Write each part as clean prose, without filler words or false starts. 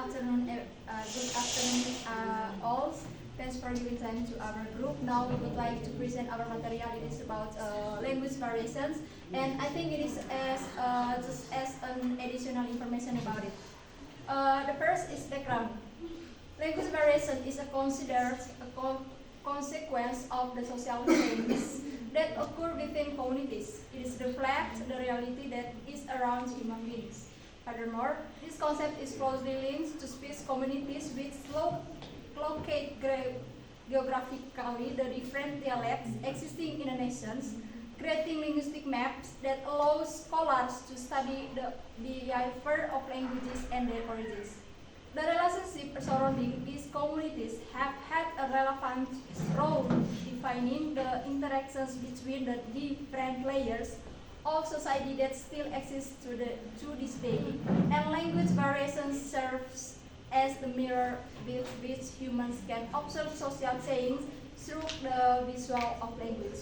Good afternoon, all. Thanks for giving time to our group. Now we would like to present our material. It is about language variations, and I think it is just as an additional information about it. The first is background. Language variation is considered a consequence of the social changes that occur within communities. It is reflects the reality that is around human beings. Furthermore, this concept is closely linked to speech communities which locate geographically the different dialects existing in the nations, creating linguistic maps that allow scholars to study the behavior of languages and their origins. The relationship surrounding these communities have had a relevant role defining the interactions between the different layers of society that still exists to this day, and language variation serves as the mirror with which humans can observe social change through the visual of language.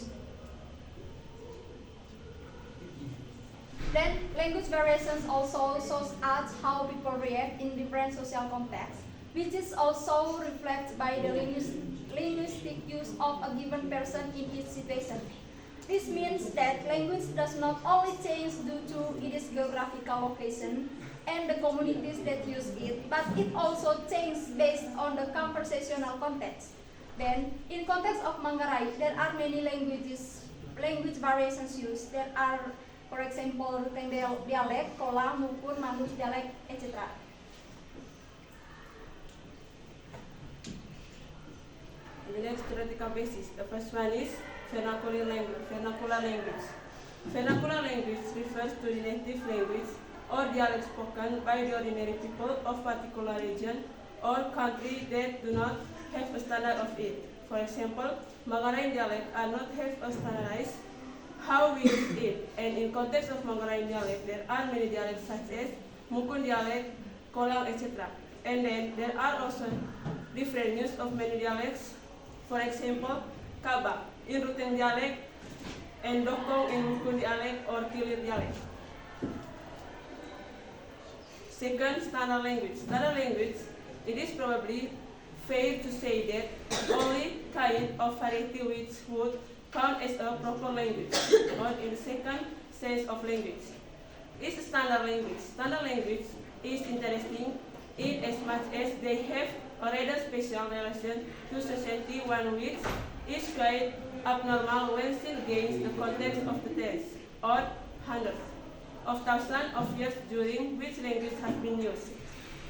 Then, language variations also shows us how people react in different social contexts, which is also reflected by the linguistic use of a given person in each situation. This means that language does not only change due to its geographical location and the communities that use it, but it also changes based on the conversational context. Then, in context of Manggarai, there are many language variations used. There are, for example, Ruteng dialect, Kola, Mukun, Manus dialect, etc. The next theoretical basis, the first one is vernacular language. Vernacular language refers to the native language or dialect spoken by the ordinary people of particular region or country that do not have a standard of it. For example, Manggarai dialect are not have a standardized how we use it, and in context of Manggarai dialect, there are many dialects such as Mukun dialect, Kolang, etc. And then there are also different use of many dialects. For example, Kaba in Ruteng dialect and Dokong in Mukun dialect or Tilir dialect. Second, standard language. Standard language, it is probably fair to say that the only kind of variety which would count as a proper language, or in the second sense of language, is standard language. Standard language is interesting in as much as they have a rather special relation to society, one which is quite abnormal when seen against the context of the tens or hundreds of thousands of years during which language has been used.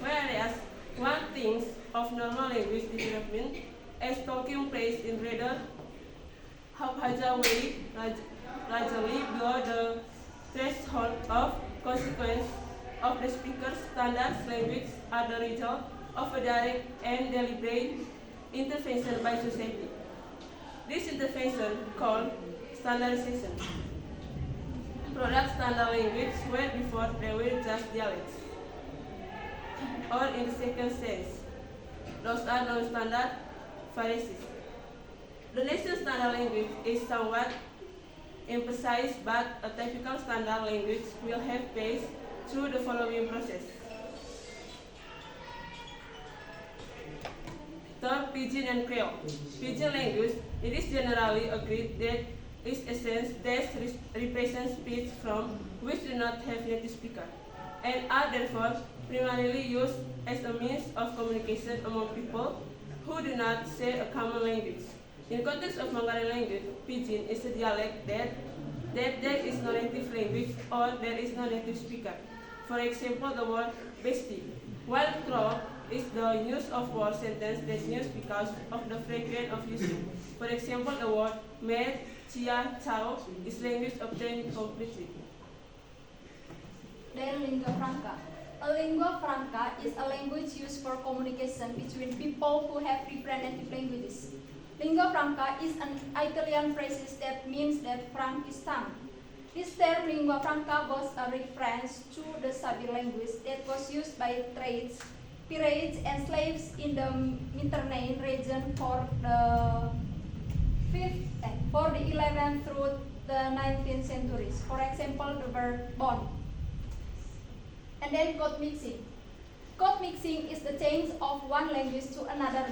Whereas one thinks of normal language development as taking place in rather haphazard way, largely below the threshold of consequence of the speaker's standard language are the result of a direct and deliberate intervention by society. This intervention, called standardization, products standard language where before they were just dialects. Or in the second sense, those are non-standard varieties. The national standard language is somewhat emphasized, but a typical standard language will have passed through the following process. Third, Pidgin and Creole. Pidgin language, it is generally agreed that its essence best represents speech from which do not have native speaker, and are therefore primarily used as a means of communication among people who do not share a common language. In context of Manggarai language, Pidgin is a dialect that there is no native language or there is no native speaker. For example, the word bestie, while Crow is the use of word sentence that's used because of the frequency of using. For example, the word med, chia, chao is language obtained completely. Then, lingua franca. A lingua franca is a language used for communication between people who have different native languages. Lingua franca is an Italian phrase that means that frank is tongue. This term lingua franca was a reference to the Sabir language that was used by pirates and slaves in the Mediterranean region for the 11th through the 19th centuries. For example, the word bond. And then code mixing. Code Co-mixing is the change of one language to another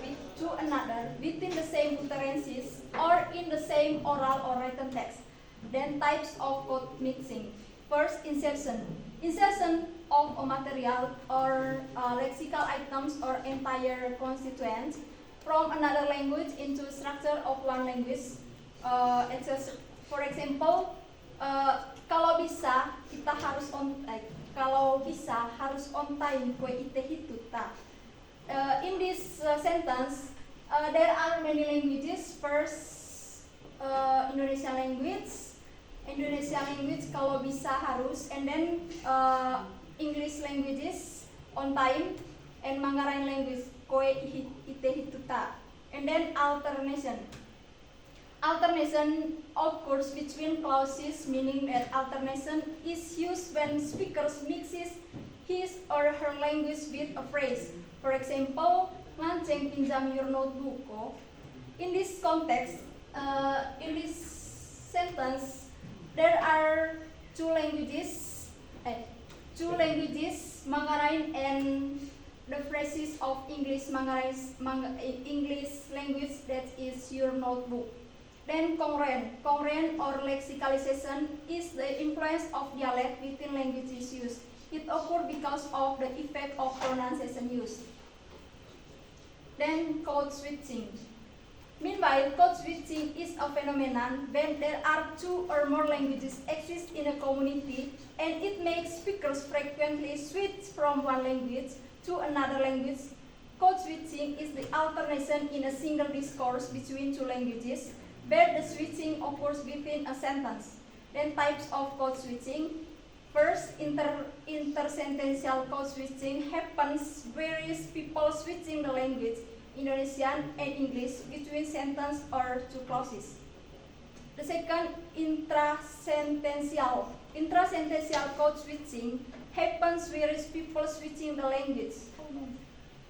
within the same utterances or in the same oral or written text. Then types of co-mixing. First, insertion. Insertion of a material or lexical items or entire constituents from another language into structure of one language. For example, kalau bisa kita harus on time kue ite hituta. In this sentence, there are many languages. First, Indonesian language kalau bisa harus, and then English languages on time, and Manggarai language koe ite hituta. And then alternation. Alternation occurs between clauses, meaning that alternation is used when speakers mixes his or her language with a phrase. For example, Mancing pinjam your notebook ko. In this context, in this sentence, there are two languages, Manggarai and the phrases of English English language, that is your notebook. Then congruent or lexicalization is the influence of dialect within languages used. It occurs because of the effect of pronunciation used. Then code switching. Meanwhile, code switching is a phenomenon when there are two or more languages exist in a community, and it makes speakers frequently switch from one language to another language. Code switching is the alternation in a single discourse between two languages, where the switching occurs within a sentence. Then types of code switching. First, intersentential code switching happens various people switching the language, Indonesian and English, between sentence or two clauses. The second, intrasentential code switching happens various people switching the language.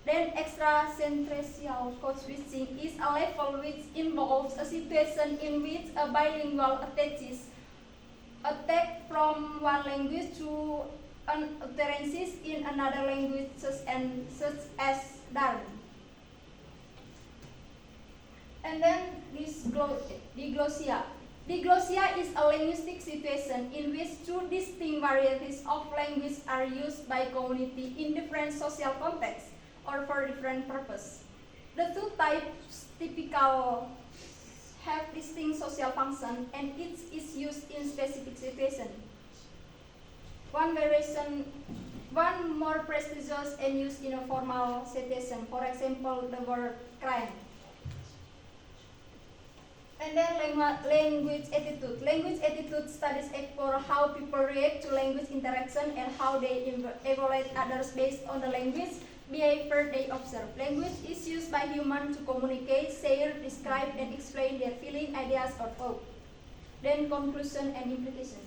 Then extrasentential code switching is a level which involves a situation in which a bilingual attack from one language to an utterances in another language, such as darn. And then diglossia. Diglossia is a linguistic situation in which two distinct varieties of language are used by community in different social contexts or for different purpose. The two types typically have distinct social function, and each is used in specific situation. One more prestigious and used in a formal situation. For example, the word crime. And then language attitude. Language attitude studies explore how people react to language interaction and how they evaluate others based on the language behavior they observe. Language is used by humans to communicate, share, describe, and explain their feeling, ideas, or thought. Then conclusion and implication.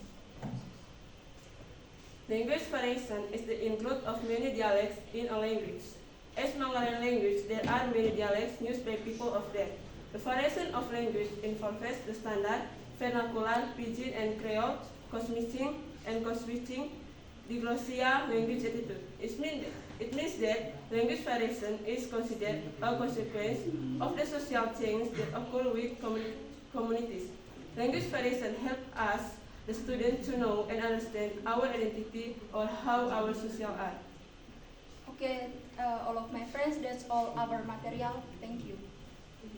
Language variation is the include of many dialects in a language. As Manggarai language, there are many dialects used by people of that. The variation of language involves the standard, vernacular, pidgin, and Creole, code-mixing, and code-switching, diglossia, language attitude. It means that language variation is considered a consequence of the social change that occur with communities. Language variation helps us, the students, to know and understand our identity or how our social are. Okay, all of my friends, that's all our material. Thank you.